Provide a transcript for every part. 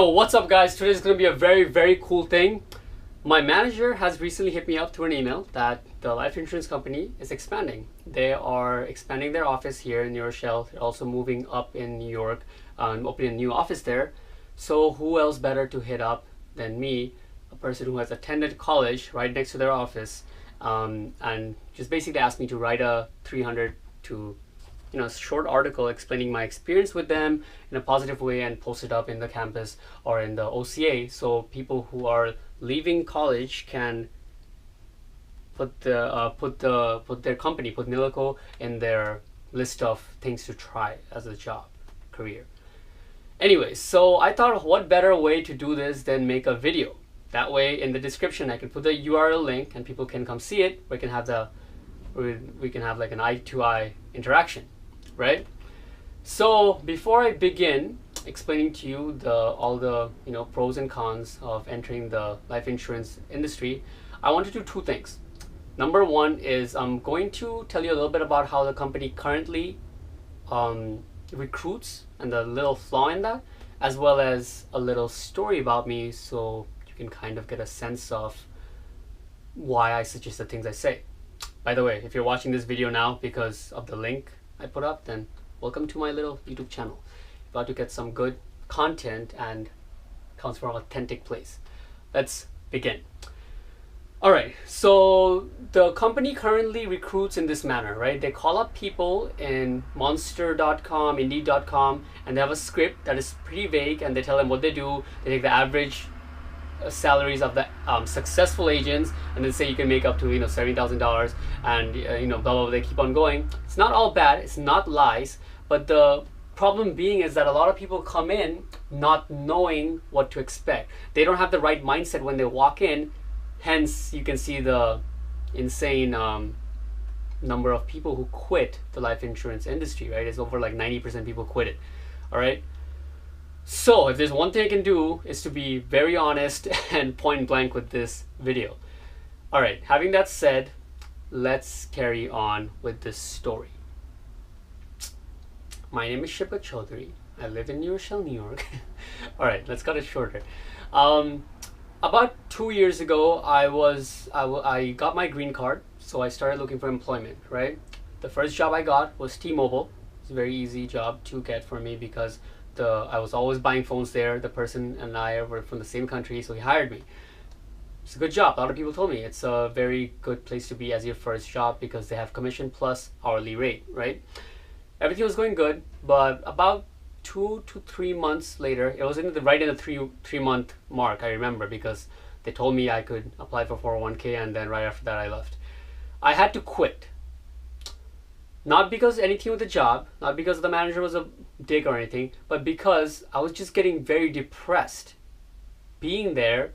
Yo, what's up guys? Today is going to be a very cool thing. My manager has recently hit me up through an email that the life insurance company is expanding. They are expanding their office here in New Rochelle. They're also moving up in New York, opening a new office there. So who else better to hit up than me, a person who has attended college right next to their office, and just basically asked me to write a 300 to short article explaining my experience with them in a positive way and post it up in the campus or in the OCA, so people who are leaving college can put their company, put Nilico in their list of things to try as a job career. Anyways, so I thought what better way to do this than make a video. That way in the description I can put the URL link and people can come see it. We can have like an eye-to-eye interaction, right? So before I begin explaining to you all the pros and cons of entering the life insurance industry, I want to do two things. Number one is I'm going to tell you a little bit about how the company currently recruits and the little flaw in that, as well as a little story about me, so you can kind of get a sense of why I suggest the things I say. By the way, if you're watching this video now because of the link I put up, then welcome to my little YouTube channel. You're about to get some good content and comes from an authentic place. Let's begin. Alright, so the company currently recruits in this manner, right? They call up people in monster.com, indeed.com, and they have a script that is pretty vague, and they tell them what they do. They take the average salaries of the successful agents and then say you can make up to $70,000 and blah, blah, blah. They keep on going. It's not all bad, it's not lies, but the problem being is that a lot of people come in not knowing what to expect. They don't have the right mindset when they walk in, hence you can see the insane number of people who quit the life insurance industry, right? It's over like 90% people quit it. All right, so if there's one thing I can do is to be very honest and point blank with this video. All right, having that said, let's carry on with this story. My name is Shiba Chaudhary. I live in New Rochelle, New York. All right, let's cut it shorter. About 2 years ago, I got my green card, so I started looking for employment, right? The first job I got was T-Mobile. It's a very easy job to get for me because I was always buying phones there. The person and I were from the same country, so he hired me. It's a good job. A lot of people told me it's a very good place to be as your first job because they have commission plus hourly rate, right? Everything was going good, but about 2 to 3 months later, it was right in the three month mark, I remember, because they told me I could apply for 401k, and then right after that I left. I had to quit. Not because anything with the job, not because the manager was a dick or anything, but because I was just getting very depressed being there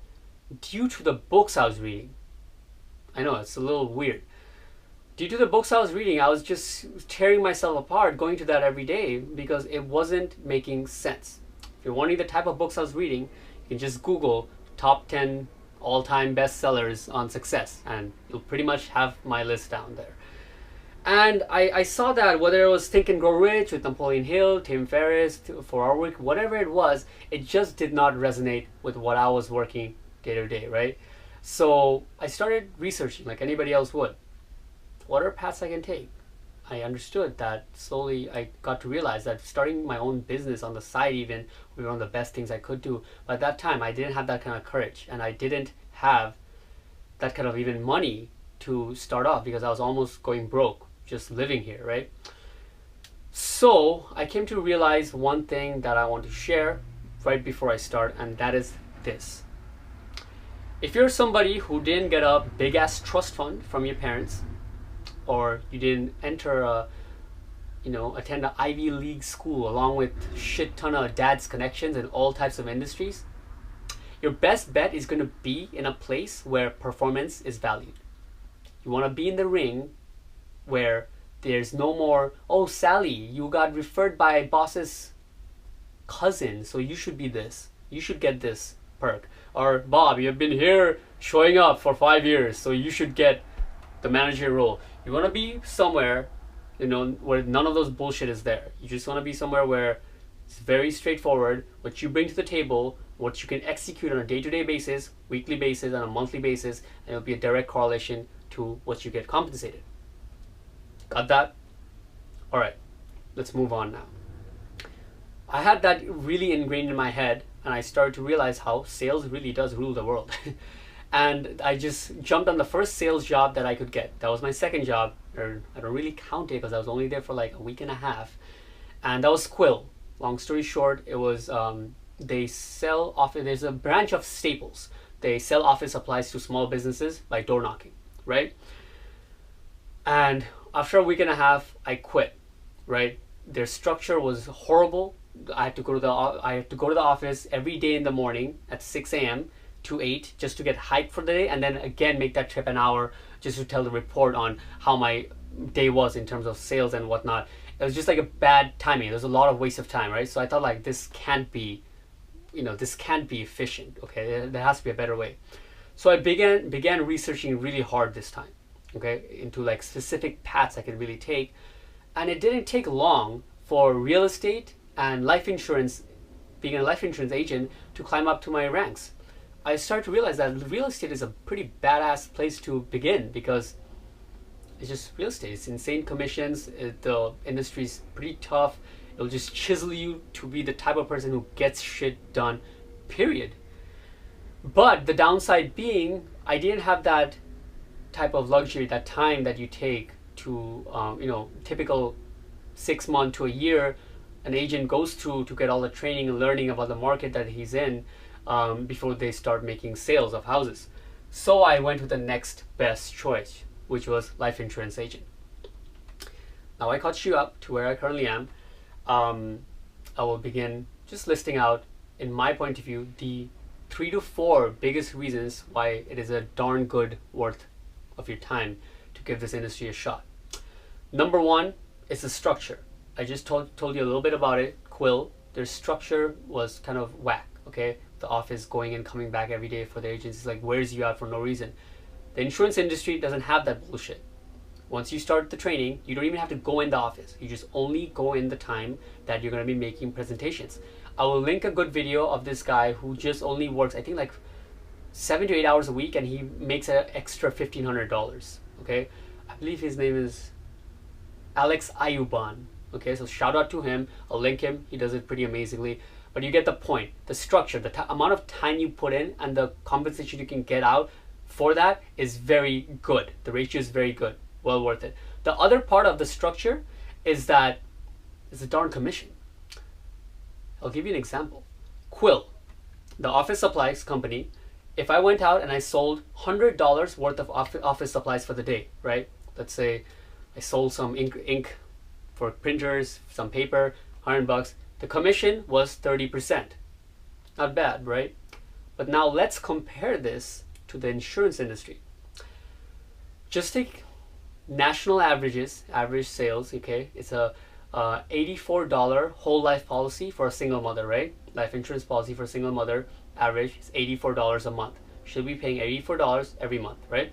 due to the books I was reading. I know, it's a little weird. Due to the books I was reading, I was just tearing myself apart going to that every day because it wasn't making sense. If you're wondering the type of books I was reading, you can just Google top 10 all-time bestsellers on success and you'll pretty much have my list down there. And I saw that whether it was Think and Grow Rich with Napoleon Hill, Tim Ferriss, 4 Hour Week, whatever it was, it just did not resonate with what I was working day to day, right? So I started researching like anybody else would. What are paths I can take? I understood that slowly. I got to realize that starting my own business on the side even was one of the best things I could do. But at that time, I didn't have that kind of courage, and I didn't have that kind of even money to start off because I was almost going broke just living here, right? So I came to realize one thing that I want to share right before I start, and that is this. If you're somebody who didn't get a big ass trust fund from your parents, or you didn't enter attend an Ivy League school along with shit ton of dad's connections in all types of industries, your best bet is going to be in a place where performance is valued. You want to be in the ring where there's no more, oh Sally, you got referred by boss's cousin, so you should be this, you should get this perk, or Bob, you've been here showing up for 5 years, so you should get the manager role. You want to be somewhere where none of those bullshit is there. You just want to be somewhere where it's very straightforward. What you bring to the table what you can execute on a day-to-day basis, weekly basis, on a monthly basis, and it'll be a direct correlation to what you get compensated. Got that? All right, let's move on now. I had that really ingrained in my head, and I started to realize how sales really does rule the world. And I just jumped on the first sales job that I could get. That was my second job. Or I don't really count it because I was only there for like a week and a half. And that was Quill. Long story short, it was they sell office. There's a branch of Staples. They sell office supplies to small businesses by door knocking, right? And after a week and a half, I quit, right? Their structure was horrible. I had to go to the office every day in the morning at 6 a.m. to 8 just to get hyped for the day, and then again make that trip an hour just to tell the report on how my day was in terms of sales and whatnot. It was just like a bad timing. There's a lot of waste of time, right? So I thought like this can't be efficient. Okay, there has to be a better way. So I began researching really hard this time, okay, into like specific paths I could really take, and it didn't take long for real estate and life insurance, being a life insurance agent, to climb up to my ranks. I started to realize that real estate is a pretty badass place to begin because it's just real estate. It's insane commissions. The industry is pretty tough. It'll just chisel you to be the type of person who gets shit done, period. But the downside being, I didn't have that type of luxury, that time that you take to, typical 6 months to a year an agent goes through to get all the training and learning about the market that he's in before they start making sales of houses. So I went with the next best choice, which was life insurance agent. Now I caught you up to where I currently am. I will begin just listing out, in my point of view, the 3 to 4 biggest reasons why it is a darn good worth of your time to give this industry a shot. Number 1 is the structure. I just told you a little bit about it. Quill, their structure was kind of whack, okay? The office going and coming back every day for the agents is like wears you out for no reason. The insurance industry doesn't have that bullshit. Once you start the training, you don't even have to go in the office. You just only go in the time that you're going to be making presentations. I will link a good video of this guy who just only works, I think like 7 to 8 hours a week, and he makes an extra $1,500, okay? I believe his name is Alex Ayuban. Okay, so shout out to him. I'll link him. He does it pretty amazingly. But you get the point. The structure, the amount of time you put in and the compensation you can get out for that is very good. The ratio is very good. Well worth it. The other part of the structure is that it's a darn commission. I'll give you an example. Quill, the office supplies company, if I went out and I sold $100 worth of office supplies for the day, right? Let's say I sold some ink for printers, some paper, $100. The commission was 30%. Not bad, right? But now let's compare this to the insurance industry. Just take national averages, average sales, okay? It's a $84 whole life policy for a single mother, right? Life insurance policy for a single mother, average is $84 a month. Should be paying $84 every month, right?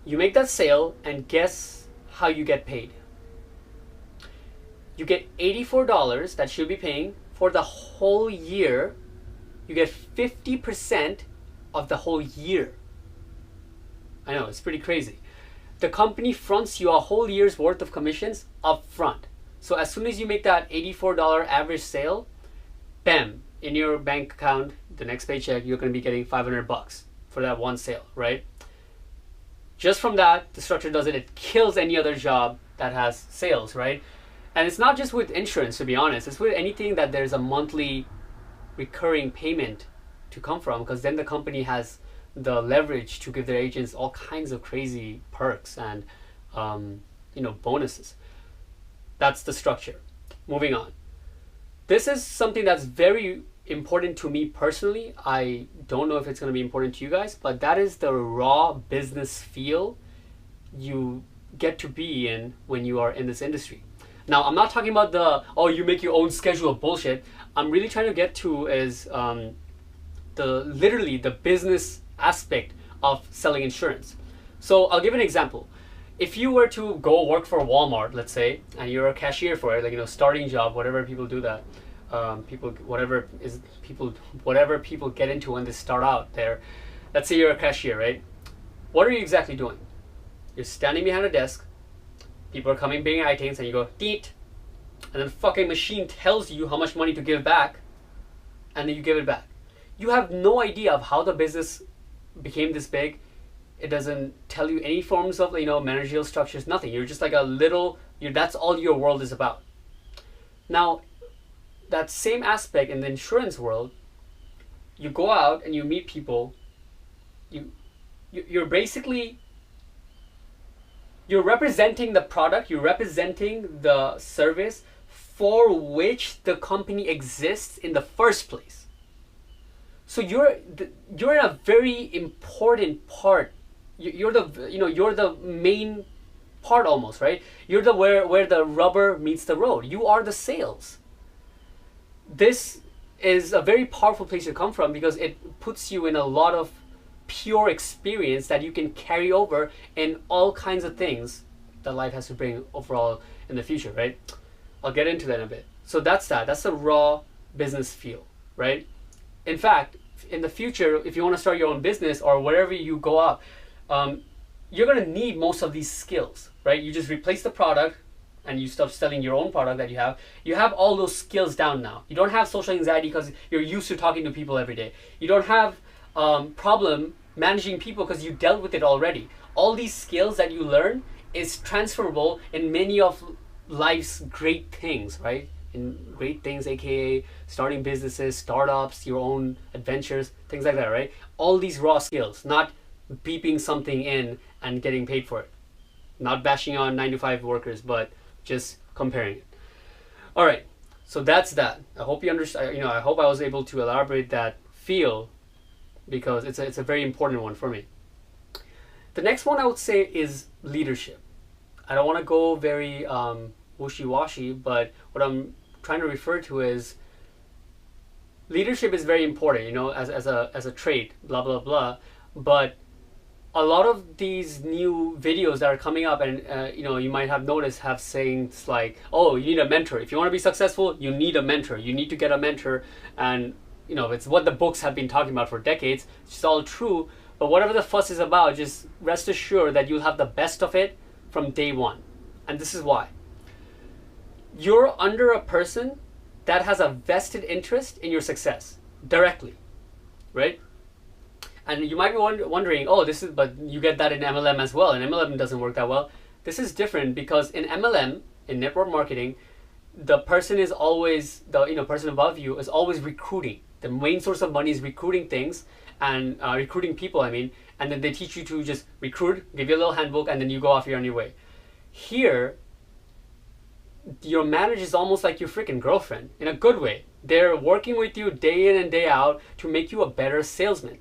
You make that sale, and guess how you get paid. You get $84 that you'll be paying for the whole year. You get 50% of the whole year. I know, it's pretty crazy. The company fronts you a whole year's worth of commissions up front. So as soon as you make that $84 average sale, bam, in your bank account, the next paycheck, you're going to be getting $500 for that one sale, right? Just from that, the structure does it. It kills any other job that has sales, right? And it's not just with insurance, to be honest. It's with anything that there's a monthly recurring payment to come from, because then the company has the leverage to give their agents all kinds of crazy perks and bonuses. That's the structure. Moving on. This is something that's very important to me personally. I don't know if it's going to be important to you guys, but that is the raw business feel you get to be in when you are in this industry. Now, I'm not talking about you make your own schedule bullshit. I'm really trying to get to is literally the business aspect of selling insurance. So I'll give an example. If you were to go work for Walmart, let's say, and you're a cashier for it, like, starting job, whatever people do that, people, whatever people get into when they start out there. Let's say you're a cashier, right? What are you exactly doing? You're standing behind a desk. People are coming bringing items, and you go deet, and then fucking machine tells you how much money to give back, and then you give it back. You have no idea of how the business became this big. It doesn't tell you any forms of managerial structures, nothing. You're just like a little. That's all your world is about. Now, that same aspect in the insurance world, you go out and you meet people. You're basically, you're representing the product, you're representing the service for which the company exists in the first place. So you're in a very important part. You're the main part almost, right? You're the where the rubber meets the road. You are the sales. This is a very powerful place to come from because it puts you in a lot of pure experience that you can carry over in all kinds of things that life has to bring overall in the future, right? I'll get into that in a bit. So that's the raw business feel, right? In fact, in the future, if you want to start your own business or wherever you go up, you're going to need most of these skills, right? You just replace the product and you stop selling your own product that you have. You have all those skills down now. You don't have social anxiety because you're used to talking to people every day. You don't have problem managing people because you dealt with it already. All these skills that you learn is transferable in many of life's great things, right? In great things, aka starting businesses, startups, your own adventures, things like that, right? All these raw skills, not beeping something in and getting paid for it. Not bashing on 9-to-5 workers, but just comparing it. All right, so that's that. I hope you understand. I hope I was able to elaborate that feel because it's a very important one for me. The next one I would say is leadership. I don't want to go very wishy-washy, but what I'm trying to refer to is leadership is very important, as a trait, blah blah blah. But a lot of these new videos that are coming up, and you might have noticed, have sayings like, "Oh, you need a mentor. If you want to be successful, you need a mentor. You need to get a mentor." And it's what the books have been talking about for decades. It's all true. But whatever the fuss is about, just rest assured that you'll have the best of it from day one. And this is why. You're under a person that has a vested interest in your success directly, right? And you might be wondering, but you get that in MLM as well, and MLM doesn't work that well. This is different because in MLM, in network marketing, the person is always, person above you is always recruiting. The main source of money is recruiting things and recruiting people, and then they teach you to just recruit, give you a little handbook, and then you go off on your way. Here, your manager is almost like your freaking girlfriend in a good way. They're working with you day in and day out to make you a better salesman.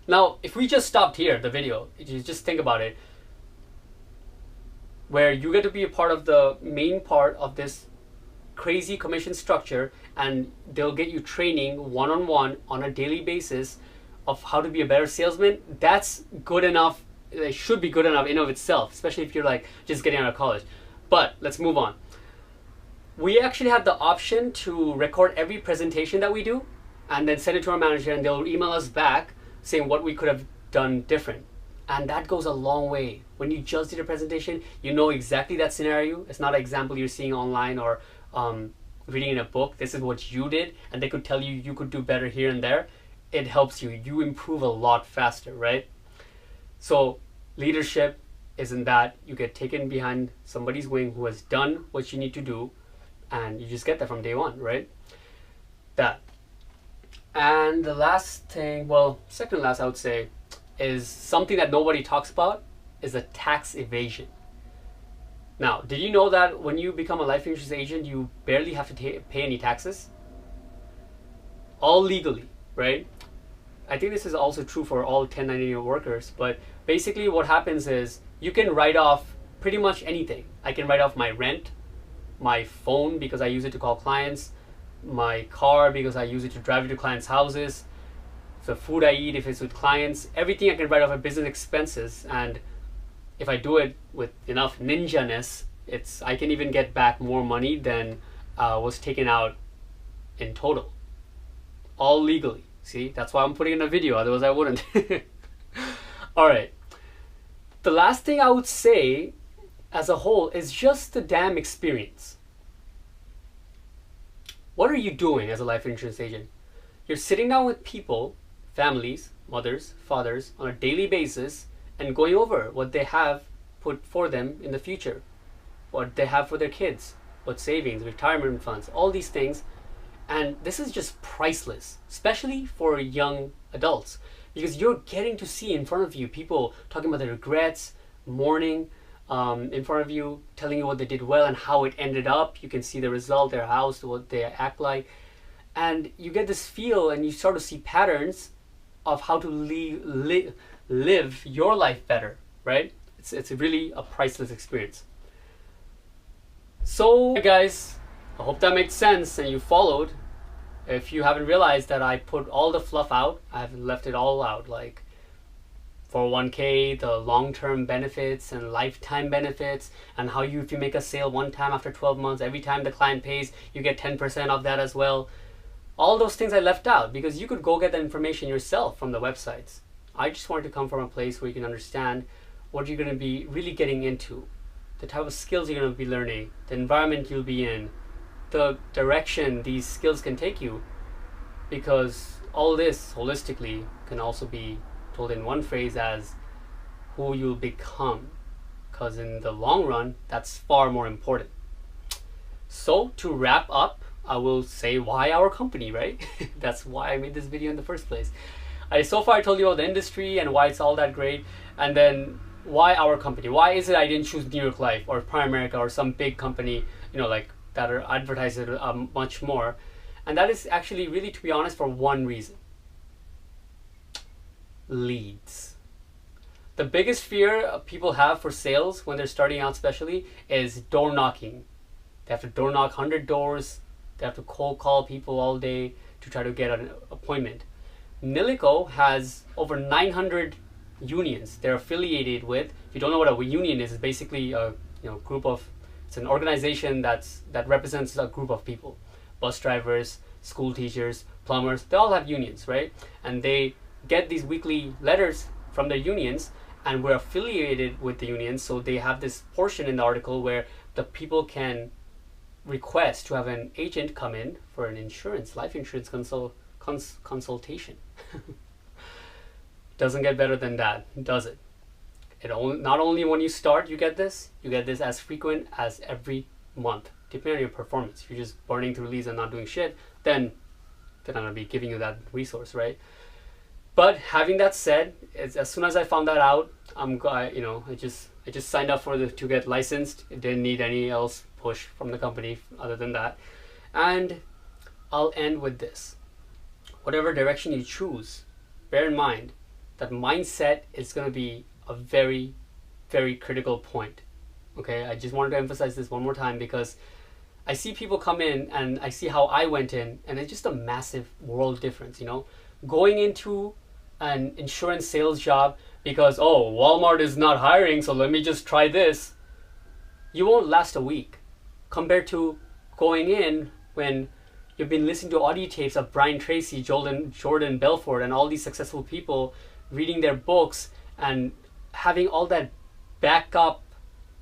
Now, if we just stopped here, the video, you just think about it, where you get to be a part of the main part of this crazy commission structure, and they'll get you training one-on-one on a daily basis of how to be a better salesman. That's good enough. It should be good enough in of itself, especially if you're like just getting out of college. But let's move on. We actually have the option to record every presentation that we do and then send it to our manager, and they'll email us back saying what we could have done different. And that goes a long way. When you just did a presentation, you know exactly that scenario. It's not an example you're seeing online or reading in a book. This is what you did, and they could tell you you could do better here and there. It helps you. You improve a lot faster, right? So leadership isn't that. You get taken behind somebody's wing who has done what you need to do, and you just get that from day one, right? That. And the last thing, second last I would say, is something that nobody talks about, is a tax evasion. Now, did you know that when you become a life insurance agent, you barely have to pay any taxes? All legally, right? I think this is also true for all 1099 workers, but basically what happens is you can write off pretty much anything. I can write off my rent, my phone because I use it to call clients, my car because I use it to drive it to clients' houses, the food I eat if it's with clients, everything I can write off as business expenses. And if I do it with enough ninja-ness, I can even get back more money than was taken out in total, all legally. See, that's why I'm putting in a video, otherwise I wouldn't. All right, the last thing I would say as a whole is just the damn experience. What are you doing as a life insurance agent? You're sitting down with people, families, mothers, fathers, on a daily basis and going over what they have put for them in the future, what they have for their kids, what savings, retirement funds, all these things. And this is just priceless, especially for young adults, because you're getting to see in front of you people talking about their regrets, mourning, in front of you, telling you what they did well and how it ended up. You can see the result, their house, what they act like. And you get this feel and you start to see patterns of how to live your life better, right? It's really a priceless experience. So guys, I hope that makes sense and you followed. If you haven't realized that I put all the fluff out, I've left it all out, like 401k, the long-term benefits and lifetime benefits, and how if you make a sale one time after 12 months, every time the client pays, you get 10% of that as well. All those things I left out because you could go get that information yourself from the websites. I just wanted to come from a place where you can understand what you're going to be really getting into, the type of skills you're going to be learning, the environment you'll be in, the direction these skills can take you, because all this holistically can also be told in one phrase as who you'll become, because in the long run that's far more important. So to wrap up, I will say why our company, right? That's why I made this video in the first place. So far I told you about the industry and why it's all that great, and then why our company. Why is it I didn't choose New York Life or Primerica or some big company, like that are advertised much more? And that is actually really, to be honest, for one reason: leads. The biggest fear people have for sales when they're starting out especially is door knocking. They have to door knock 100 doors. They have to cold call people all day to try to get an appointment. Nilico has over 900 unions they're affiliated with. If you don't know what a union is, it's basically a group of, it's an organization that represents a group of people. Bus drivers, school teachers, plumbers, they all have unions, right? And they get these weekly letters from their unions, and we're affiliated with the unions, so they have this portion in the article where the people can request to have an agent come in for an life insurance consultation. Doesn't get better than that, does it? Not only when you start you get this as frequent as every month, depending on your performance. If you're just burning through leads and not doing shit, then they're not gonna be giving you that resource, right? But having that said, as soon as I found that out, I just signed up to get licensed. It didn't need any else push from the company other than that. And I'll end with this: whatever direction you choose, bear in mind that mindset is going to be a very, very critical point. Okay, I just wanted to emphasize this one more time because I see people come in and I see how I went in, and it's just a massive world difference. Going into an insurance sales job because, oh, Walmart is not hiring, so let me just try this. You won't last a week, compared to going in when you've been listening to audio tapes of Brian Tracy, Jordan Belfort, and all these successful people, reading their books and having all that backup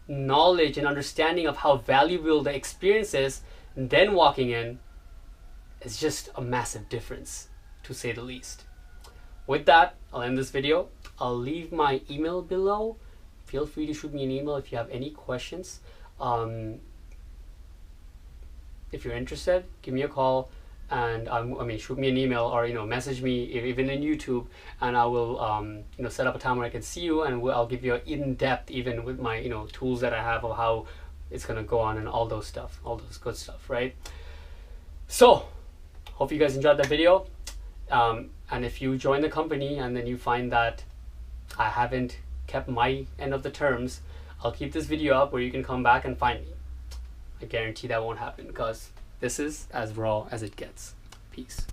knowledge and understanding of how valuable the experience is, and then walking in. It's just a massive difference, to say the least. With that, I'll end this video. I'll leave my email below. Feel free to shoot me an email if you have any questions. If you're interested, give me a call, and shoot me an email or message me even in YouTube, and I will set up a time where I can see you, and I'll give you an in-depth, even with my tools that I have of how it's gonna go on and all those good stuff, right? So hope you guys enjoyed that video, and if you join the company and then you find that I haven't kept my end of the terms, I'll keep this video up where you can come back and find me. I guarantee that won't happen because this is as raw as it gets. Peace.